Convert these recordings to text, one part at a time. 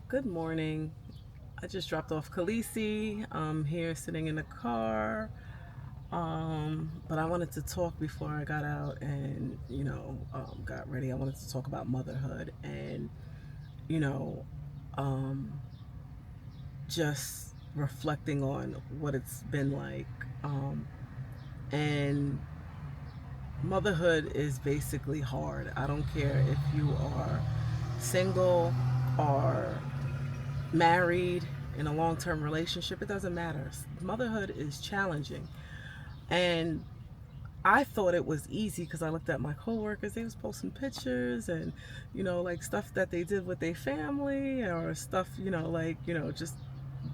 Good morning. I just dropped off Khaleesi. I'm here sitting in the car. But I wanted to talk before I got out and, got ready. I wanted to talk about motherhood and, you know, um, just reflecting on what it's been like. And motherhood is basically hard. I don't care if you are single or married in a long-term relationship, it doesn't matter. Motherhood is challenging, and I thought it was easy because I looked at my coworkers. They was posting pictures and like stuff that they did with their family or stuff, just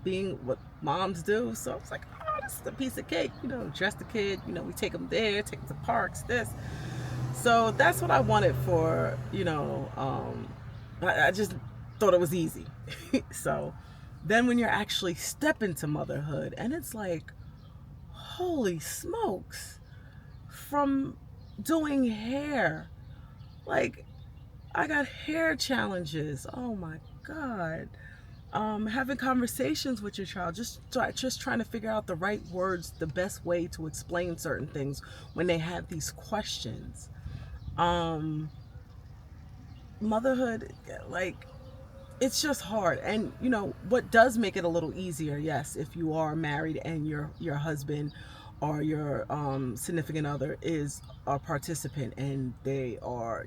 being what moms do. So I was like, oh, this is a piece of cake. Dress the kid. We take them there, take them to parks, this. So that's what I wanted for, I just thought it was easy. So then when you're actually step into motherhood and it's like, holy smokes, from doing hair, like I got hair challenges. Oh my God. Having conversations with your child, just trying to figure out the right words, the best way to explain certain things when they have these questions. Um, Motherhood, like it's just hard. And what does make it a little easier, yes, if you are married and your husband or your significant other is a participant and they are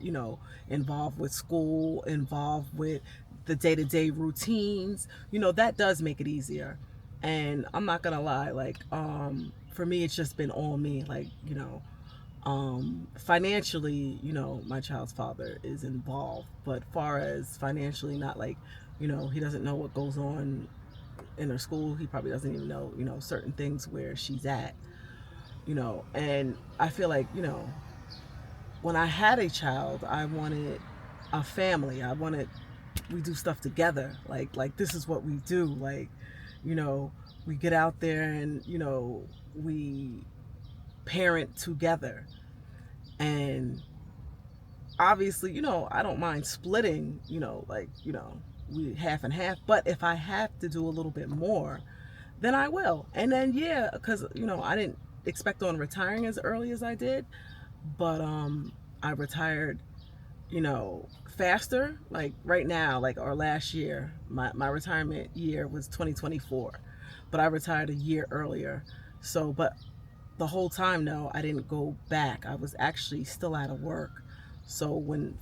involved with school, involved with the day-to-day routines, that does make it easier. And I'm not gonna lie, like for me it's just been all me, like financially, my child's father is involved, but far as financially, not like, he doesn't know what goes on in her school. He probably doesn't even know, certain things where she's at, and I feel like, when I had a child, I wanted a family. I wanted, we do stuff together. Like this is what we do. Like, you know, we get out there and, we parent together. And obviously, I don't mind splitting, we half and half. But if I have to do a little bit more, then I will. And then, yeah, because, I didn't expect on retiring as early as I did. But I retired, faster. Like right now, like our last year, my retirement year was 2024. But I retired a year earlier. So, but the whole time, no, I didn't go back. I was actually still out of work. So when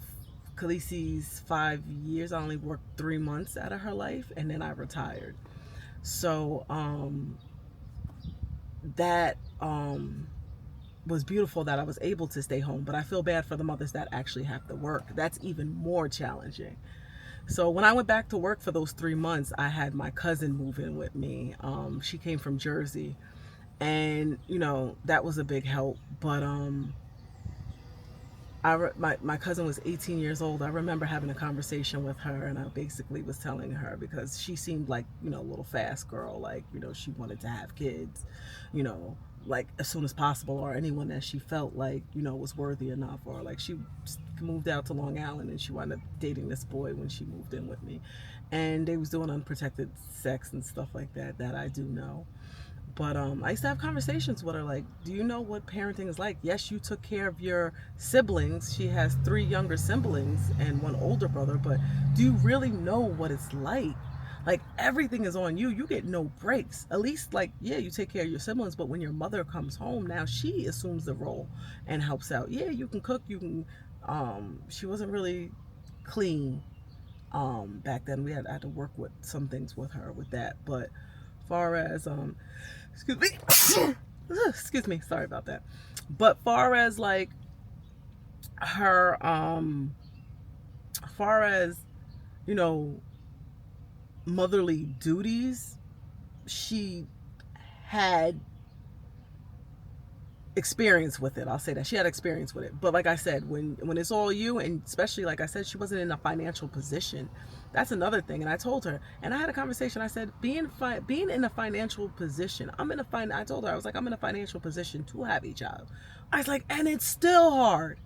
Khaleesi's 5 years, I only worked 3 months out of her life, and then I retired. So that was beautiful that I was able to stay home. But I feel bad for the mothers that actually have to work. That's even more challenging. So when I went back to work for those 3 months, I had my cousin move in with me. She came from Jersey, and that was a big help. But my cousin was 18 years old. I remember having a conversation with her, and I basically was telling her, because she seemed like a little fast girl, like she wanted to have kids, you know like as soon as possible, or anyone that she felt like was worthy enough, or like she moved out to Long Island and she wound up dating this boy when she moved in with me, and they was doing unprotected sex and stuff like that, that I do know. But I used to have conversations with her like, do you know what parenting is like? Yes, you took care of your siblings. She has three younger siblings and one older brother, but do you really know what it's like? Like everything is on you. You get no breaks. At least, like, yeah, you take care of your siblings, but when your mother comes home, now she assumes the role and helps out. Yeah, you can cook, you can she wasn't really clean back then. I had to work with some things with her with that. But far as excuse me, excuse me, sorry about that. But far as like her far as you know motherly duties, she had experience with it. I'll say that she had experience with it. But like I said, when it's all you, and especially like I said, she wasn't in a financial position. That's another thing. And I told her, and I had a conversation. I said, being in a financial position, I told her, I was like, I'm in a financial position to have a child. I was like, and it's still hard.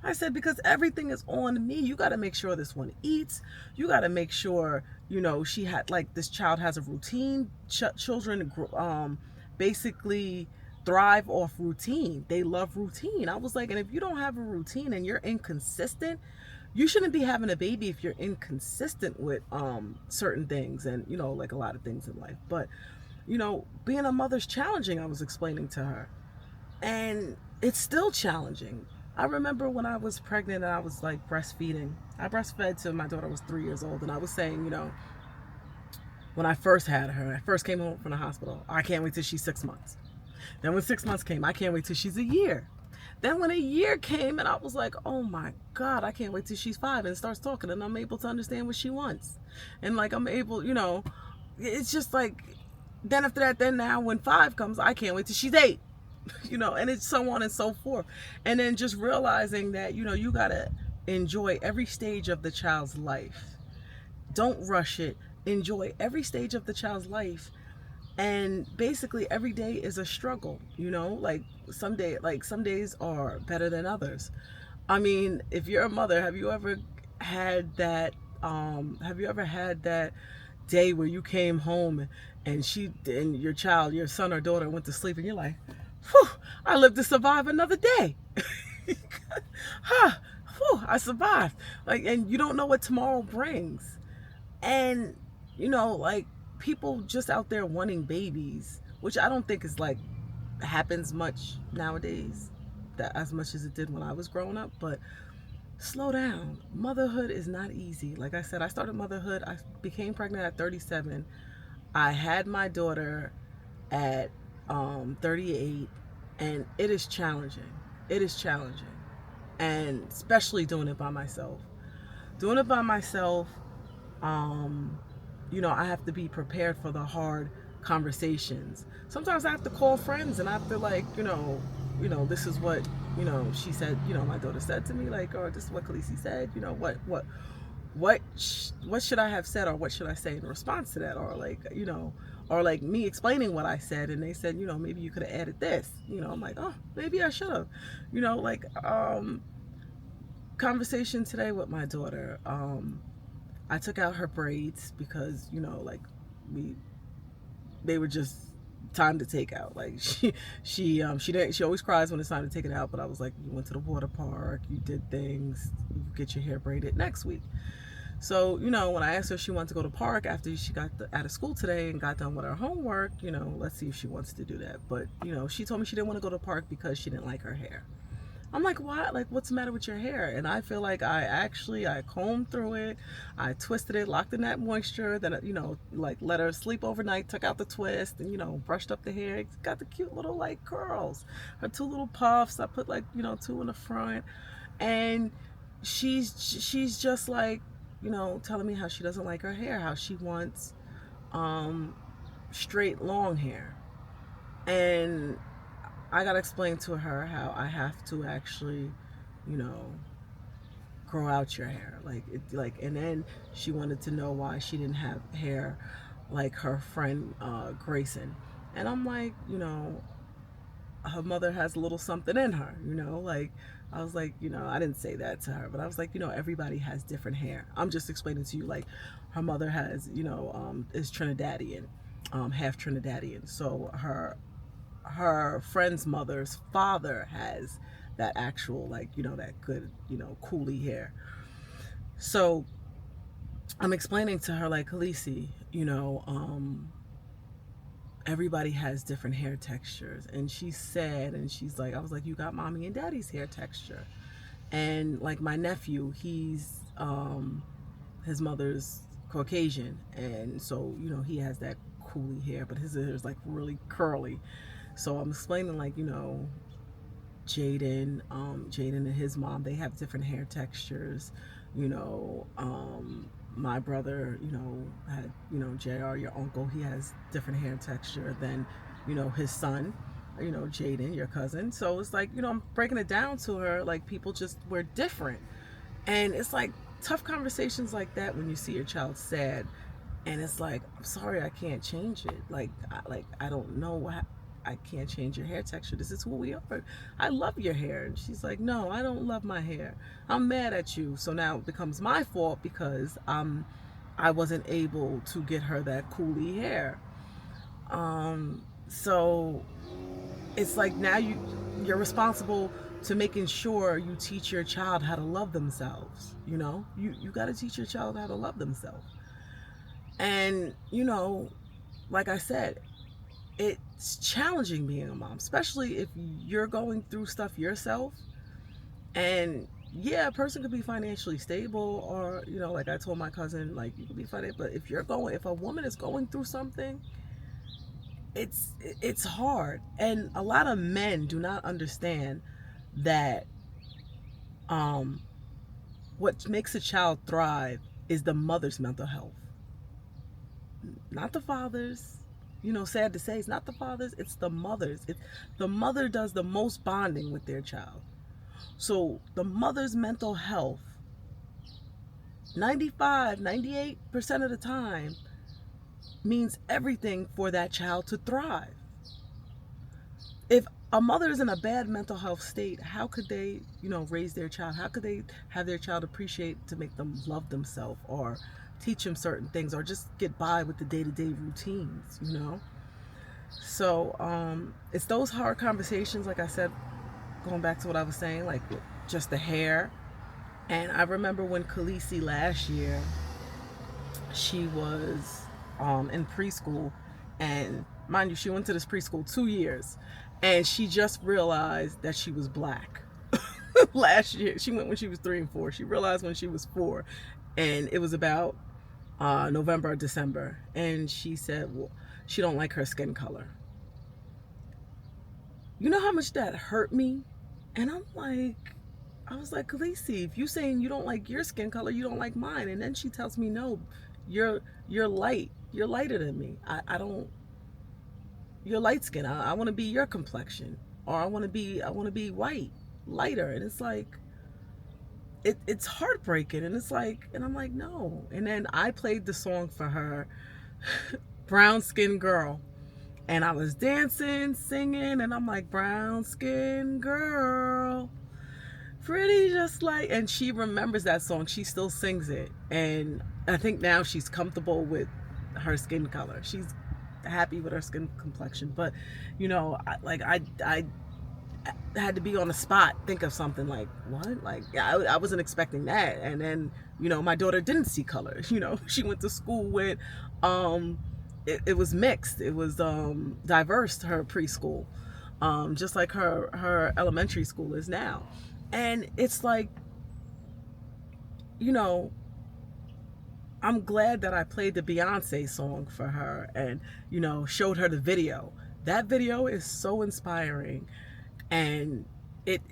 I said, because everything is on me. You got to make sure this one eats. You got to make sure, she had, like, this child has a routine. Children basically thrive off routine. They love routine. I was like, and if you don't have a routine and you're inconsistent, you shouldn't be having a baby if you're inconsistent with certain things and, like a lot of things in life. But, being a mother's challenging, I was explaining to her. And it's still challenging. I remember when I was pregnant and I was like breastfeeding. I breastfed till my daughter was 3 years old. And I was saying, when I first had her, I first came home from the hospital, I can't wait till she's 6 months. Then when 6 months came, I can't wait till she's a year. Then when a year came and I was like, oh my God, I can't wait till she's 5, and starts talking and I'm able to understand what she wants. And like I'm able, it's just like, then after that, then now when 5 comes, I can't wait till she's 8. And it's so on and so forth. And then just realizing that, you got to enjoy every stage of the child's life. Don't rush it. Enjoy every stage of the child's life. And basically every day is a struggle, like some days are better than others. I mean, if you're a mother, have you ever had that day where you came home and your child, your son or daughter went to sleep and you're like, whew, I lived to survive another day. Whew, I survived. Like, and you don't know what tomorrow brings. And, like, people just out there wanting babies, which I don't think is like happens much nowadays, that as much as it did when I was growing up. But slow down. Motherhood is not easy. Like I said, I started motherhood. I became pregnant at 37. I had my daughter at 38, and it is challenging. It is challenging, and especially doing it by myself. Doing it by myself, I have to be prepared for the hard conversations. Sometimes I have to call friends and I have to like, this is what, she said, my daughter said to me, like, or this is what Khaleesi said, what should I have said, or what should I say in response to that, or like, or like me explaining what I said and they said, maybe you could have added this, I'm like, oh, maybe I should have, like, conversation today with my daughter. I took out her braids because, like, they were just time to take out. Like, she always cries when it's time to take it out, but I was like, you went to the water park, you did things, you get your hair braided next week. So, when I asked her if she wanted to go to the park after she got out of school today and got done with her homework, let's see if she wants to do that. But, she told me she didn't want to go to the park because she didn't like her hair. I'm like, why? Like, what's the matter with your hair? And I feel like I combed through it. I twisted it, locked in that moisture. Then, like, let her sleep overnight, took out the twist, and, brushed up the hair. It's got the cute little, like, curls. Her 2 little puffs. I put, like, 2 in the front. And she's just, like, telling me how she doesn't like her hair, how she wants straight, long hair. And I gotta explain to her how I have to actually, grow out your hair. And then she wanted to know why she didn't have hair like her friend Grayson. And I'm like, her mother has a little something in her, like, I was like, I didn't say that to her, but I was like, everybody has different hair. I'm just explaining to you, like, her mother has, is Trinidadian, half Trinidadian. So her friend's mother's father has that actual, like, that good, coolie hair. So I'm explaining to her, like, Khaleesi, everybody has different hair textures. And she said, and she's like, I was like, you got mommy and daddy's hair texture. And like my nephew, he's his mother's Caucasian, and so he has that coolie hair, but his hair is like really curly. So I'm explaining, like, Jaden and his mom, they have different hair textures. My brother, had, JR, your uncle, he has different hair texture than, his son, Jaden, your cousin. So it's like, I'm breaking it down to her, like, people just, we're different. And it's like tough conversations like that when you see your child sad, and it's like, I'm sorry, I can't change it. Like, I don't know I can't change your hair texture. This is who we are. I love your hair. And she's like, no, I don't love my hair. I'm mad at you. So now it becomes my fault because I wasn't able to get her that coolie hair. So it's like now you're responsible to making sure you teach your child how to love themselves. You got to teach your child how to love themselves. And like I said, it's challenging being a mom, especially if you're going through stuff yourself. And yeah, a person could be financially stable, or like I told my cousin, like, you could be financial, but if a woman is going through something, it's hard. And a lot of men do not understand that what makes a child thrive is the mother's mental health, not the father's. Sad to say, it's not the fathers, it's the mothers. The mother does the most bonding with their child. So the mother's mental health, 98% of the time, means everything for that child to thrive. If a mother is in a bad mental health state, how could they, raise their child? How could they have their child appreciate to make them love themselves, or teach them certain things, or just get by with the day-to-day routines, So it's those hard conversations, like I said, going back to what I was saying, like with just the hair. And I remember when Khaleesi last year, she was in preschool, and mind you, she went to this preschool 2 years, and she just realized that she was black. Last year, she went when she was 3 and 4. She realized when she was 4, and it was about November or December, and she said, well, she don't like her skin color. You know how much that hurt me? And I was like, Khaleesi, if you saying you don't like your skin color, you don't like mine. And then she tells me, no, you're light. You're lighter than me. I don't. You're light skin. I want to be your complexion, or I want to be white, lighter. And it's like, it's heartbreaking. And I'm like, no. And then I played the song for her, Brown Skin Girl. And I was dancing, singing, and I'm like, brown skin girl, pretty just like, and she remembers that song. She still sings it. And I think now she's comfortable with her skin color. She's happy with her skin complexion. But, I had to be on the spot, think of something like, what? Like, I wasn't expecting that. And then, my daughter didn't see color. She went to school with, it was mixed. It was diverse, her preschool, just like her elementary school is now. And it's like, I'm glad that I played the Beyonce song for her and, showed her the video. That video is so inspiring, and it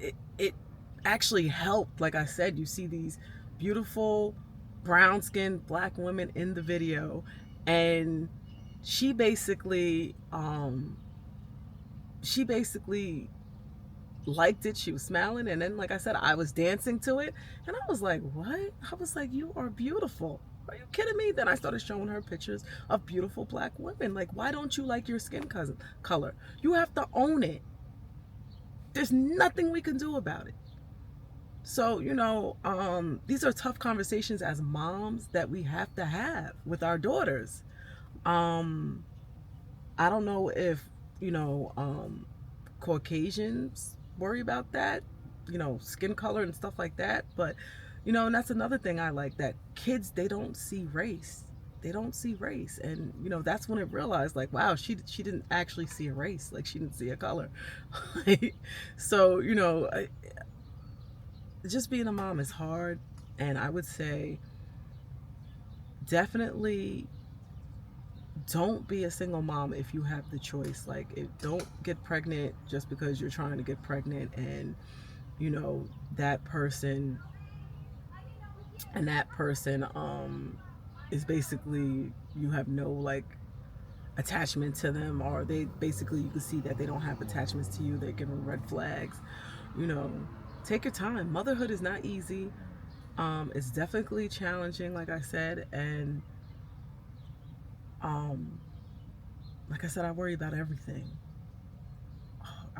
actually helped. Like I said, you see these beautiful brown-skinned black women in the video, and she basically liked it. She was smiling, and then, like I said, I was dancing to it, and I was like, what? I was like, you are beautiful. Are you kidding me? Then I started showing her pictures of beautiful black women. Like, why don't you like your skin color? You have to own it. There's nothing we can do about it. So, these are tough conversations as moms that we have to have with our daughters. I don't know if, Caucasians worry about that, skin color and stuff like that. But, and that's another thing I like, that kids, they don't see race. They don't see race. And, that's when it realized, like, wow, she didn't actually see a race. Like, she didn't see a color. So, just being a mom is hard. And I would say definitely don't be a single mom if you have the choice. Like, don't get pregnant just because you're trying to get pregnant, and that person is basically, you have no like attachment to them, or they basically, you can see that they don't have attachments to you. They're giving red flags. Take your time. Motherhood is not easy. It's definitely challenging, like I said, and like I said, I worry about everything.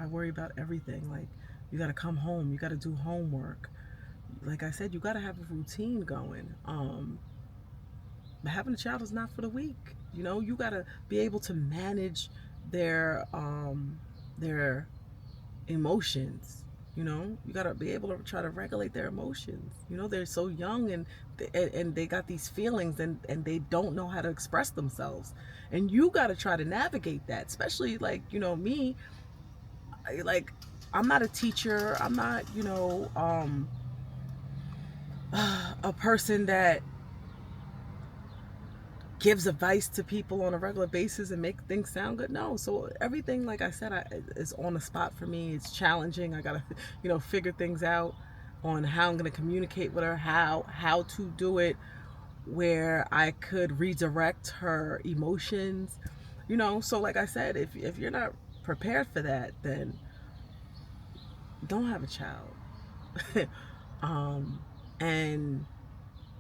I worry about everything. Like, you got to come home, you got to do homework. Like I said, you got to have a routine going. But having a child is not for the weak. You know, you got to be able to manage their emotions. You know, you got to be able to try to regulate their emotions. You know, they're so young, and they got these feelings, and they don't know how to express themselves. And you got to try to navigate that, especially like, me, like, I'm not a teacher. I'm not, a person that gives advice to people on a regular basis and make things sound good. No. So everything, like I said, is on the spot for me. It's challenging. I gotta, figure things out on how I'm gonna communicate with her, how to do it, where I could redirect her emotions. So like I said, if you're not prepared for that, then don't have a child. um, and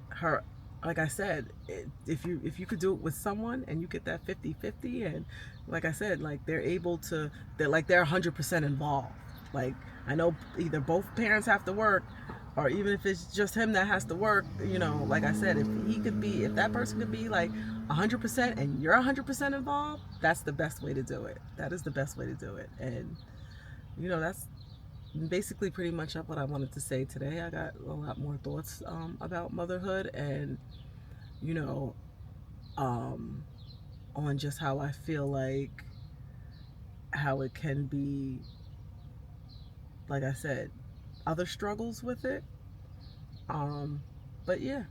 her, like I said, if you could do it with someone and you get that 50-50, and like I said, like they're 100% involved. Like, I know either both parents have to work, or even if it's just him that has to work, like I said, if that person could be like 100% and you're 100% involved, that's the best way to do it. That is the best way to do it. And that's basically pretty much up what I wanted to say today. I got a lot more thoughts about motherhood, and you know, um, on just how I feel like how it can be, like I said, other struggles with it. But yeah.